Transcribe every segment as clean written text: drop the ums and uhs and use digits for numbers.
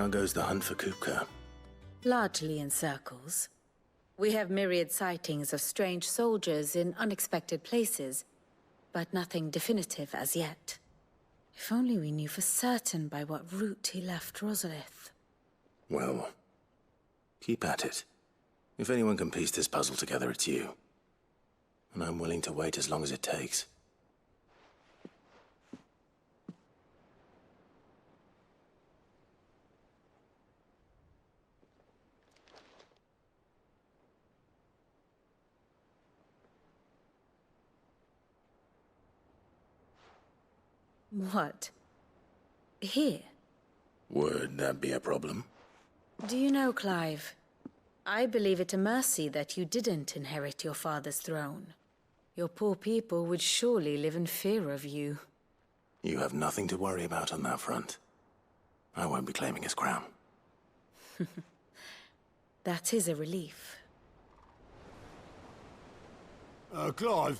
How goes the hunt for Kupka? Largely in circles. We have myriad sightings of strange soldiers in unexpected places, but nothing definitive as yet. If only we knew for certain by what route he left Rosalith. Well, keep at it. If anyone can piece this puzzle together, it's you. And I'm willing to wait as long as it takes. What? Here? Would that be a problem? Do you know, Clive, I believe it a mercy that you didn't inherit your father's throne. Your poor people would surely live in fear of you. You have nothing to worry about on that front. I won't be claiming his crown. That is a relief. Clive,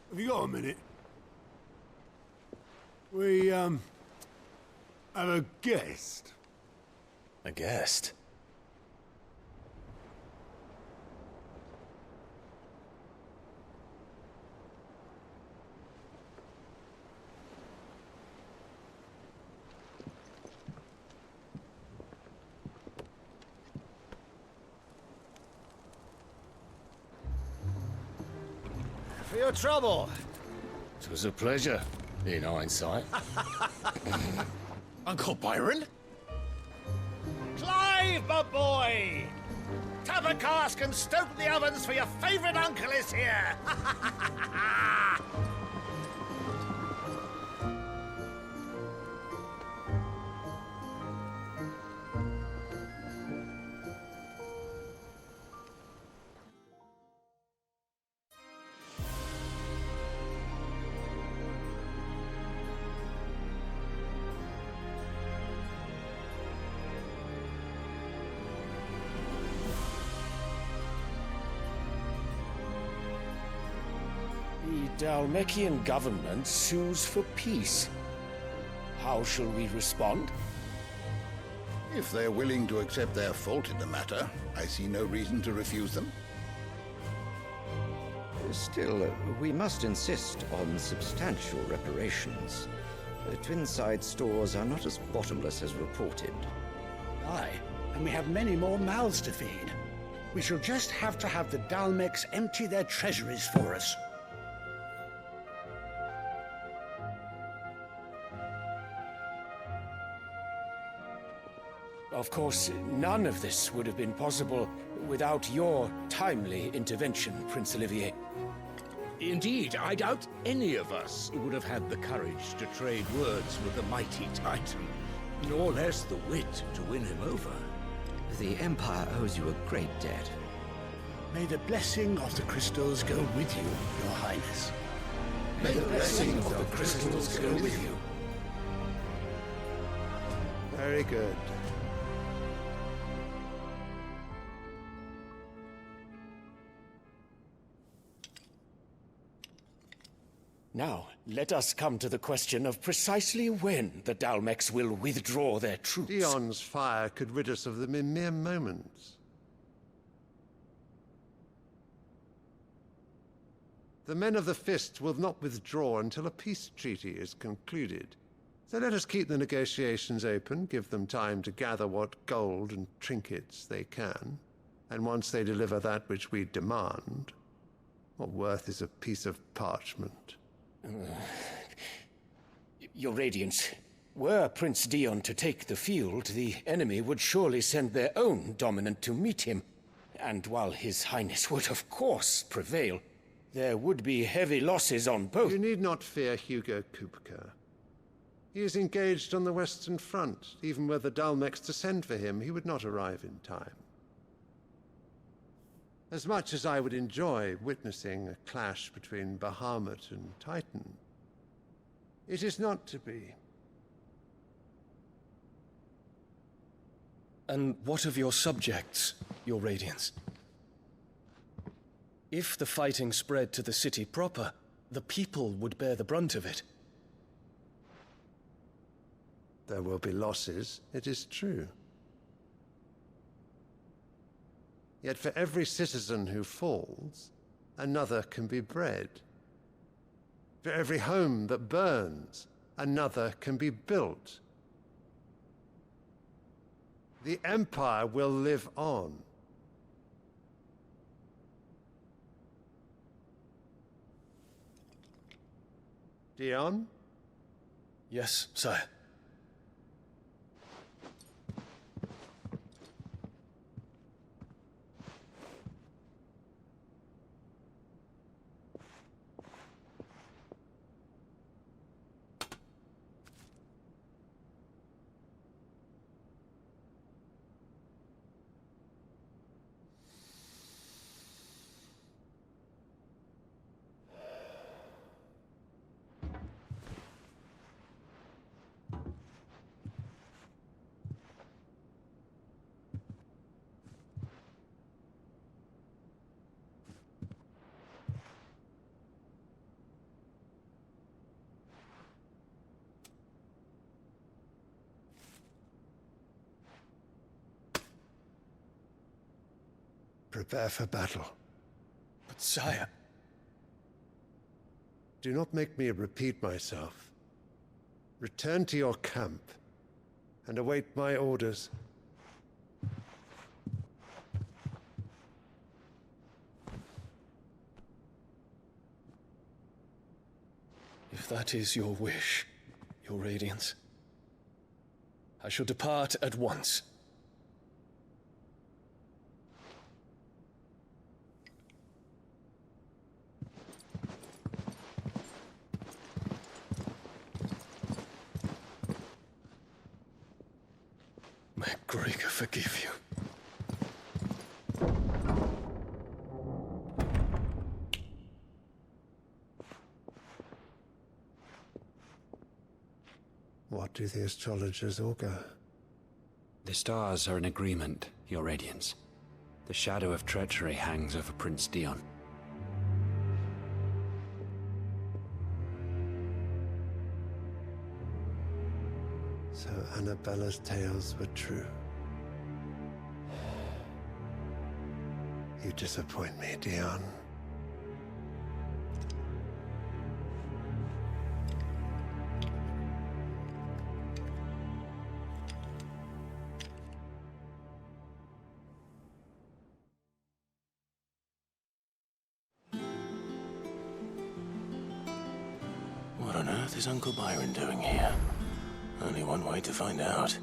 have you got a minute? We, have a guest. A guest? For your trouble. It was a pleasure, in hindsight. Uncle Byron? Clive, my boy! Tap a cask and stoke the ovens, for your favorite uncle is here! The Dalmekian government sues for peace. How shall we respond? If they're willing to accept their fault in the matter, I see no reason to refuse them. Still, we must insist on substantial reparations. Twinside stores are not as bottomless as reported. Aye, and we have many more mouths to feed. We shall just have to have the Dalmecs empty their treasuries for us. Of course, none of this would have been possible without your timely intervention, Prince Olivier. Indeed, I doubt any of us would have had the courage to trade words with the mighty Titan, nor less the wit to win him over. The Empire owes you a great debt. May the blessing of the crystals go with you, Your Highness. May the blessing of the crystals go with you. Very good. Now, let us come to the question of precisely when the Dalmecs will withdraw their troops. Dion's fire could rid us of them in mere moments. The men of the Fist will not withdraw until a peace treaty is concluded. So let us keep the negotiations open, give them time to gather what gold and trinkets they can. And once they deliver that which we demand, what worth is a piece of parchment? Your Radiance, were Prince Dion to take the field, the enemy would surely send their own dominant to meet him. And while His Highness would of course prevail, there would be heavy losses on both. You need not fear Hugo Kupka. He is engaged on the Western Front. Even were the Dalmecs to send for him, he would not arrive in time. As much as I would enjoy witnessing a clash between Bahamut and Titan, it is not to be. And what of your subjects, Your Radiance? If the fighting spread to the city proper, the people would bear the brunt of it. There will be losses, it is true. Yet for every citizen who falls, another can be bred. For every home that burns, another can be built. The Empire will live on. Dion? Yes, sire. Prepare for battle. But sire... Do not make me repeat myself. Return to your camp and await my orders. If that is your wish, your Radiance, I shall depart at once. May Gregor forgive you. What do the astrologers augur? The stars are in agreement, Your Radiance. The shadow of treachery hangs over Prince Dion. So Annabella's tales were true. You disappoint me, Dion. What on earth is Uncle Byron doing here? Only one way to find out.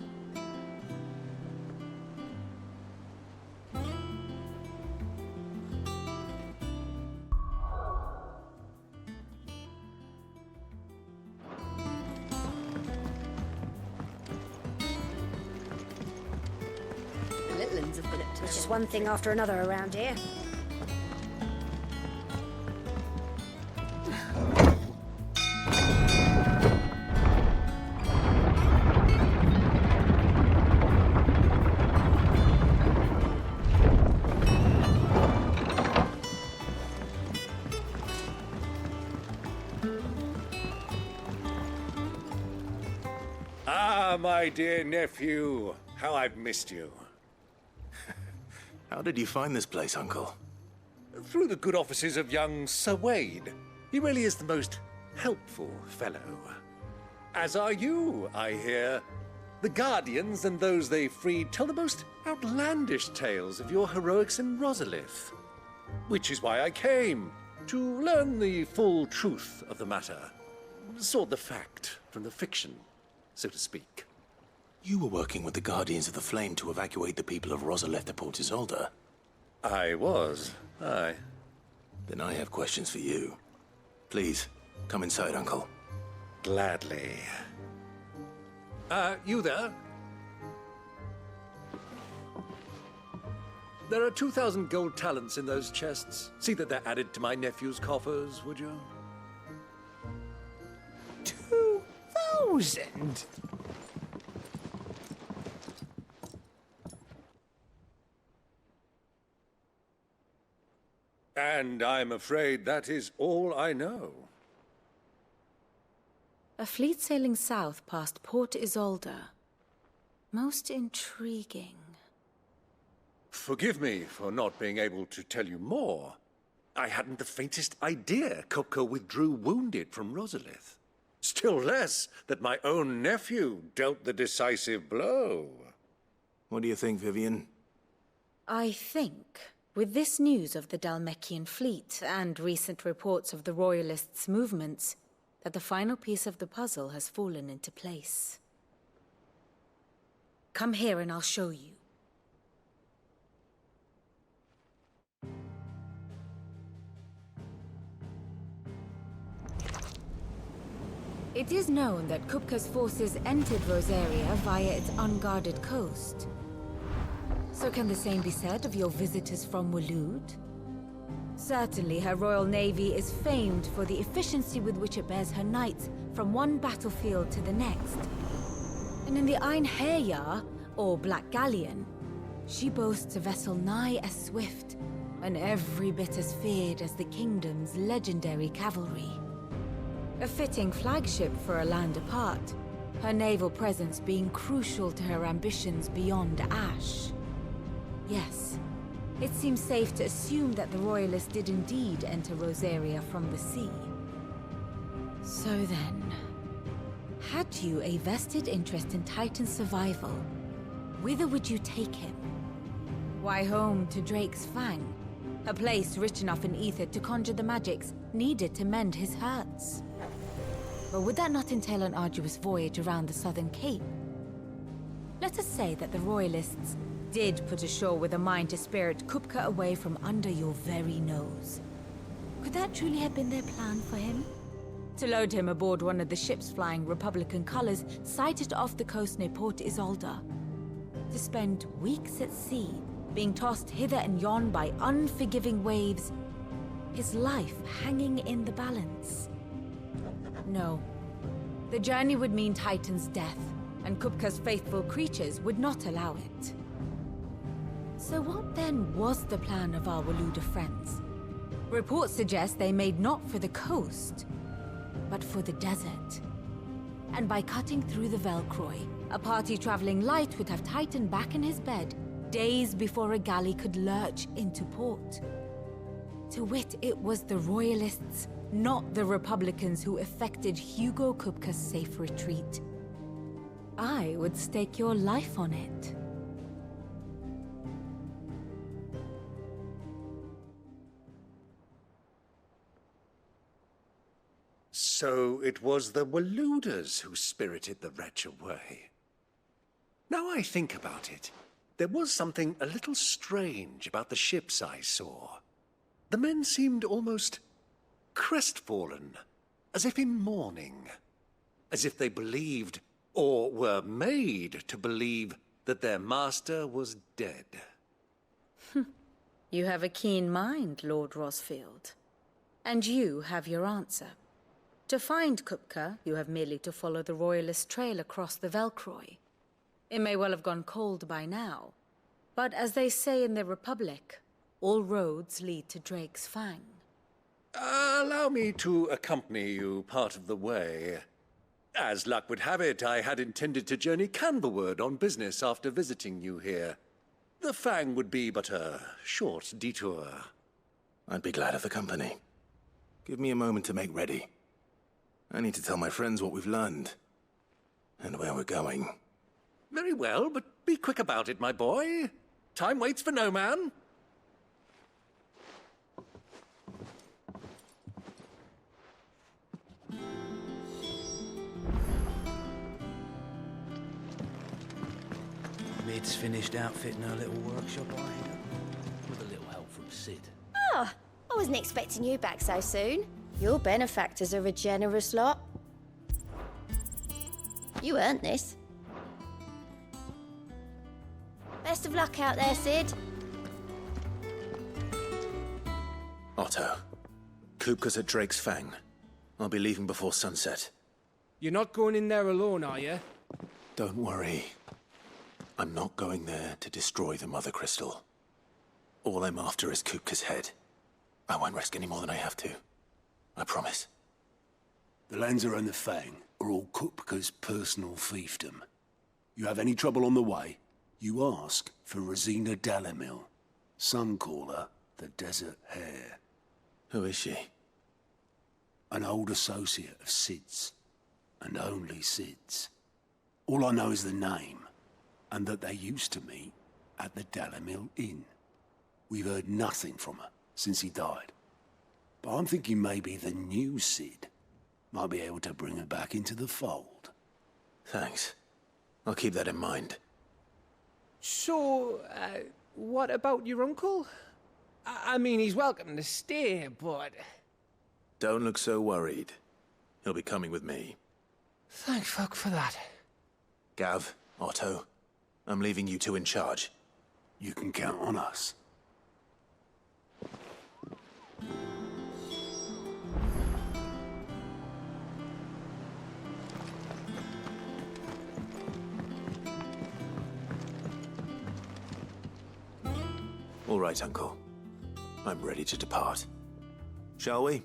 It's just one thing after another around here. Ah, my dear nephew, how I've missed you. How did you find this place, Uncle? Through the good offices of young Sir Wade. He really is the most helpful fellow. As are you, I hear. The Guardians and those they freed tell the most outlandish tales of your heroics in Rosalith. Which is why I came, to learn the full truth of the matter. Sort the fact from the fiction, so to speak. You were working with the Guardians of the Flame to evacuate the people of Rosalith to Port Isolde. I was, aye. Then I have questions for you. Please, come inside, Uncle. Gladly. You there? There are 2,000 gold talents in those chests. See that they're added to my nephew's coffers, would you? 2,000? And I'm afraid that is all I know. A fleet sailing south past Port Isolde. Most intriguing. Forgive me for not being able to tell you more. I hadn't the faintest idea Kupka withdrew wounded from Rosalith. Still less that my own nephew dealt the decisive blow. What do you think, Vivian? I think, with this news of the Dhalmekian fleet and recent reports of the Royalists' movements, that the final piece of the puzzle has fallen into place. Come here and I'll show you. It is known that Kupka's forces entered Rosaria via its unguarded coast. So can the same be said of your visitors from Waloed? Certainly her royal navy is famed for the efficiency with which it bears her knights from one battlefield to the next. And in the Einherjar, or Black Galleon, she boasts a vessel nigh as swift and every bit as feared as the kingdom's legendary cavalry. A fitting flagship for a land apart, her naval presence being crucial to her ambitions beyond Ash. Yes, it seems safe to assume that the Royalists did indeed enter Rosaria from the sea. So then, had you a vested interest in Titan's survival, whither would you take him? Why, home to Drake's Fang, a place rich enough in ether to conjure the magics needed to mend his hurts. But would that not entail an arduous voyage around the southern cape? Let us say that the Royalists did put ashore with a mind to spirit Kupka away from under your very nose. Could that truly have been their plan for him? To load him aboard one of the ships flying Republican colors sighted off the coast near Port Isolde. To spend weeks at sea, being tossed hither and yon by unforgiving waves, his life hanging in the balance. No. The journey would mean Titan's death, and Kupka's faithful creatures would not allow it. So what then was the plan of our Waloed friends? Reports suggest they made not for the coast, but for the desert. And by cutting through the Velcroy, a party traveling light would have Titan back in his bed days before a galley could lurch into port. To wit, it was the Royalists, not the Republicans, who effected Hugo Kupka's safe retreat. I would stake your life on it. So it was the Waloeders who spirited the wretch away. Now I think about it, there was something a little strange about the ships I saw. The men seemed almost crestfallen, as if in mourning, as if they believed, or were made to believe, that their master was dead. You have a keen mind, Lord Rosfield. And you have your answer. To find Kupka, you have merely to follow the Royalist trail across the Velcroy. It may well have gone cold by now, but as they say in the Republic, all roads lead to Drake's Fang. Allow me to accompany you part of the way. As luck would have it, I had intended to journey Canberward on business after visiting you here. The Fang would be but a short detour. I'd be glad of the company. Give me a moment to make ready. I need to tell my friends what we've learned, and where we're going. Very well, but be quick about it, my boy. Time waits for no man. Mid's finished outfitting her little workshop, I hear. With a little help from Sid. Oh, I wasn't expecting you back so soon. Your benefactors are a generous lot. You earned this. Best of luck out there, Sid. Otto, Kupka's at Drake's Fang. I'll be leaving before sunset. You're not going in there alone, are you? Don't worry. I'm not going there to destroy the Mother Crystal. All I'm after is Kupka's head. I won't risk any more than I have to. I promise. The lands around the Fang are all Kupka's personal fiefdom. You have any trouble on the way, You ask for Rosina Dalamil. Some call her the Desert Hare. Who is she? An old associate of Sid's, and only Sid's. All I know is the name, and that they used to meet at the Dalamil Inn. We've heard nothing from her since he died. But I'm thinking maybe the new Sid might be able to bring her back into the fold. Thanks. I'll keep that in mind. So, what about your uncle? I mean, he's welcome to stay, but... Don't look so worried. He'll be coming with me. Thank fuck for that. Gav, Otto, I'm leaving you two in charge. You can count on us. All right, Uncle. I'm ready to depart. Shall we?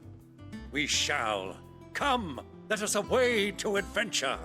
We shall. Come, let us away to adventure.